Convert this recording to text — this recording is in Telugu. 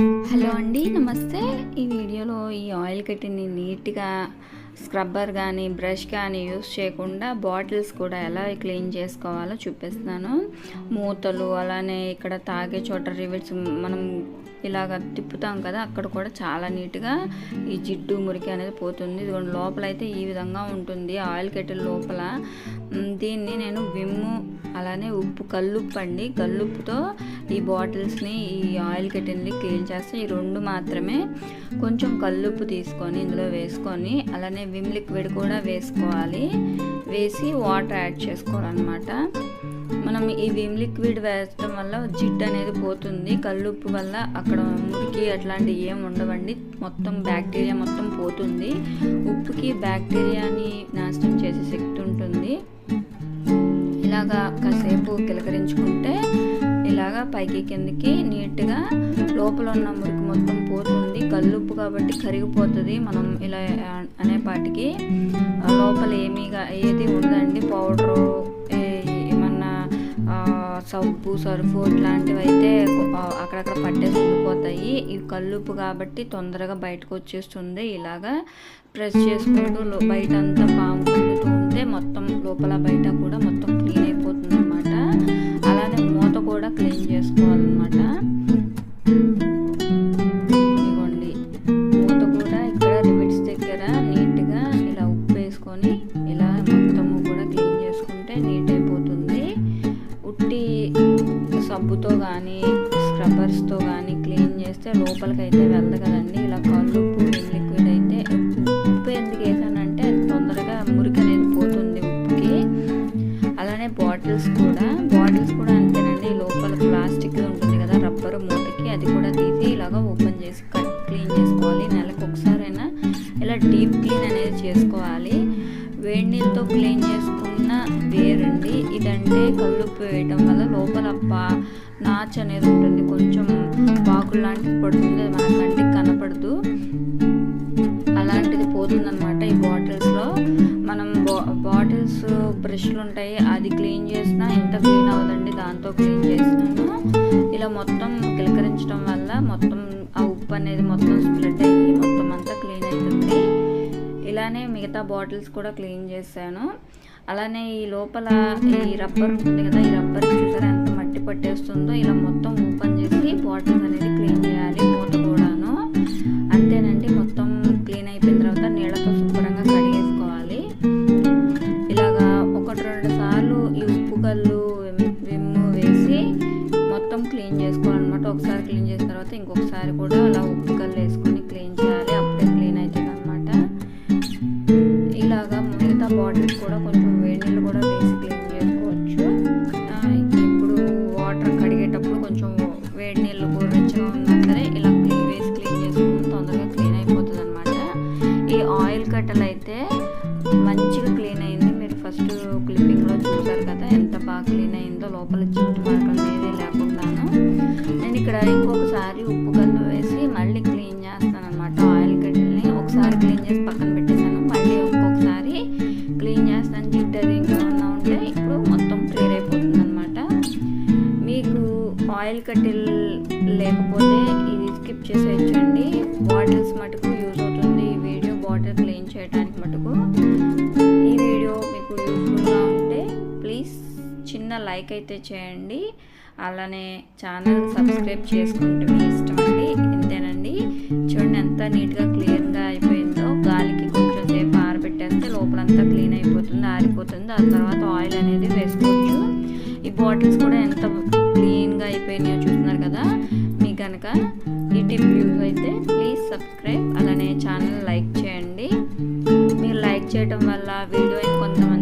హలో అండి, నమస్తే. ఈ వీడియోలో ఈ ఆయిల్ కట్టిని నీట్గా స్క్రబ్బర్ కానీ బ్రష్ కానీ యూస్ చేయకుండా బాటిల్స్ కూడా ఎలా క్లీన్ చేసుకోవాలో చూపిస్తున్నాను. మూతలు, అలానే ఇక్కడ తాగే చోట రివిట్స్ మనం ఇలాగ తిప్పుతాం కదా, అక్కడ కూడా చాలా నీట్గా ఈ జిడ్డు మురికి అనేది పోతుంది. ఇది లోపల అయితే ఈ విధంగా ఉంటుంది ఆయిల్ కెటిల్ లోపల. దీన్ని నేను విమ్ము అలానే ఉప్పు, కల్లుప్పు అండి, కల్లుప్పుతో ఈ బాటిల్స్ని, ఈ ఆయిల్ కెటిల్ని క్లీన్ చేస్తే ఈ రెండు మాత్రమే. కొంచెం కల్లుప్పు తీసుకొని ఇందులో వేసుకొని అలానే విమ్ లిక్విడ్ కూడా వేసుకోవాలి. వేసి వాటర్ యాడ్ చేసుకోవాలన్నమాట. మనం ఈ విమ్ లిక్విడ్ వేయడం వల్ల జిడ్డు అనేది పోతుంది. కల్లుప్పు వల్ల అక్కడ మురికి అట్లాంటివి ఏం ఉండవండి, మొత్తం బ్యాక్టీరియా మొత్తం పోతుంది. ఉప్పుకి బ్యాక్టీరియాని నాశనం చేసే శక్తి ఉంటుంది. ఇలాగా కాసేపు కిలకరించుకుంటే ఇలాగా పైకి కిందకి నీట్గా లోపల ఉన్న మురికి మొత్తం పోతుంది. కల్లుప్పు కాబట్టి కరిగిపోతుంది. మనం ఇలా అనేపాటికి లోపల ఏది ఉండదండి. పౌడరు, ఏమన్నా సబ్బు, సర్ఫు ఇట్లాంటివి అయితే అక్కడక్కడ పట్టేసి ఉండిపోతాయి. ఇవి కల్లుప్పు కాబట్టి తొందరగా బయటకు వచ్చేస్తుంది. ఇలాగా ప్రెస్ చేసుకుంటూ బయట అంతా పాముకుంటూ ఉంటే మొత్తం లోపల బయట కూడా మొత్తం క్లీన్ అయిపోతుంది అన్నమాట. అలానే మూత కూడా క్లీన్ చేసుకోవాలన్నమాట. ఇదిగోండి, మూత కూడా ఇక్కడ రివిట్స్ దగ్గర నీట్గా ఇలా ఉప్పు వేసుకొని ఇలా మొత్తము కూడా క్లీన్ చేసుకుంటే నీట్ అయిపోతుంది. ఉట్టి సబ్బుతో కానీ స్క్రబ్బర్స్తో కానీ క్లీన్ చేస్తే లోపలికైతే వెళ్ళదు కదండి. ఇలా కల్లుప్పు, విమ్ లిక్విడ్ అయితే, ఉప్పు ఎందుకు వేసానంటే అది తొందరగా మురికి అనేది పోతుంది ఉప్పుకి. అలానే బాటిల్స్ కూడా అంతేనండి. లోపల ప్లాస్టిక్ ఉంటుంది కదా, రబ్బర్ మూతకి, అది కూడా తీసి ఇలాగ ఓపెన్ చేసి క్లీన్ చేసుకోవాలి. నెలకు ఒకసారైనా ఇలా డీప్ క్లీన్ అనేది చేసుకోవాలి. వేడి నీళ్ళతో క్లీన్ చేసుకున్న వేరండి. ఇదంటే కల్లుప్పు వేయటం వల్ల లోపల నాచు అనేది ఉంటుంది, కొంచెం పాకులు లాంటిది పడుతుంది, మన కంటికి కనపడదు. అలాంటిది పోతుందన్నమాట ఈ బాటిల్స్లో. మనం బాటిల్స్ బ్రష్లు ఉంటాయి, అది క్లీన్ చేసినా ఇంత క్లీన్ అవ్వదండి, దాంతో క్లీన్ చేసినాను. ఇలా మొత్తం కిలకరించడం వల్ల మొత్తం ఆ ఉప్పు అనేది మొత్తం స్ప్రెడ్ అయ్యి మొత్తం అంతా క్లీన్ అవుతుంది. ఇలానే మిగతా బాటిల్స్ కూడా క్లీన్ చేశాను. అలానే ఈ లోపల ఈ రబ్బర్ ఉంటుంది కదా, ఈ రబ్బర్ చూసారా ఎంత మట్టి పట్టేస్తుందో. ఇలా మొత్తం ఓపెన్ చేసి బాటిల్స్ అనేది క్లీన్ చేయాలి. మూత కూడాను అంతేనండి. మొత్తం క్లీన్ అయిపోయిన తర్వాత నీళ్ళతో శుభ్రంగా కడిగేసుకోవాలి. ఇలాగా 1-2 సార్లు ఈ ఉప్పు, కల్లు, విమ్ము వేసి మొత్తం క్లీన్ చేసుకోవాలన్నమాట. ఒకసారి క్లీన్ చేసిన తర్వాత ఇంకొకసారి కూడా అలా ఉప్పు, కల్లు వేసుకొని క్లీన్ చేయాలి. అప్పుడే క్లీన్ అవుతుంది అనమాట. ఇలాగా మిగతా బాటిల్స్ కూడా కొంచెం వేడి నీళ్ళు కూడా వేసి క్లీన్ చేసుకోవచ్చు. ఇప్పుడు వాటర్ కడిగేటప్పుడు కొంచెం వేడి నీళ్ళు గోరువెచ్చగా ఉన్నా సరే ఇలా వేసి క్లీన్ చేసుకుంటే తొందరగా క్లీన్ అయిపోతుంది అనమాట. ఈ ఆయిల్ కట్టలు అయితే మంచిగా క్లీన్ అయింది. మీరు ఫస్ట్ క్లిప్పింగ్లో చూసారు కదా ఎంత బాగా క్లీన్ అయిందో, లోపల జిడ్డు మార్గం అనేది లేకుండాను. నేను ఇక్కడ ఇంకొకసారి ఉప్పు, కల్లు వేసి మళ్ళీ క్లీన్ చేస్తాను అనమాట. ఆయిల్ కట్టెల్ని ఒకసారి క్లీన్ చేసి పక్కన పెట్టేశాను, మళ్ళీ ఇంకొకసారి క్లీన్ చేస్తాను. జిడ్డు అది ఇంకా ఉంటే ఇప్పుడు మొత్తం క్లియర్ అయిపోతుంది అనమాట. మీకు ఆయిల్ కట్టెల్ లేకపోతే ఇది స్కిప్ చేసేయచ్చండి. బాటిల్స్ మటుకు యూజ్ అవుతుంది ఈ వీడియో, బాటిల్ క్లీన్ చేయడానికి మటుకు. ఈ వీడియో మీకు యూస్ఫుల్గా ఉంటే ప్లీజ్ చిన్న లైక్ అయితే చేయండి. అలానే ఛానల్ సబ్స్క్రైబ్ చేసుకుంటే మీ ఇష్టం అండి. ఇంతేనండి. చూడండి ఎంత నీట్గా క్లియర్గా అయిపోయిందో. గాలికి కొంచెం సేపు ఆరబెట్టేస్తే లోపలంతా క్లీన్ అయిపోతుంది, ఆరిపోతుంది. ఆ తర్వాత ఆయిల్ అనేది వేసుకోవచ్చు. ఈ బాటిల్స్ కూడా ఎంత క్లీన్గా అయిపోయినాయో చూస్తున్నారు కదా. మీకు కనుక ఈ టిప్ యూజ్ అయితే ప్లీజ్ సబ్స్క్రైబ్, అలానే ఛానల్ లైక్ చేయండి. మీరు లైక్ చేయడం వల్ల వీడియో ఇంకొంతమంది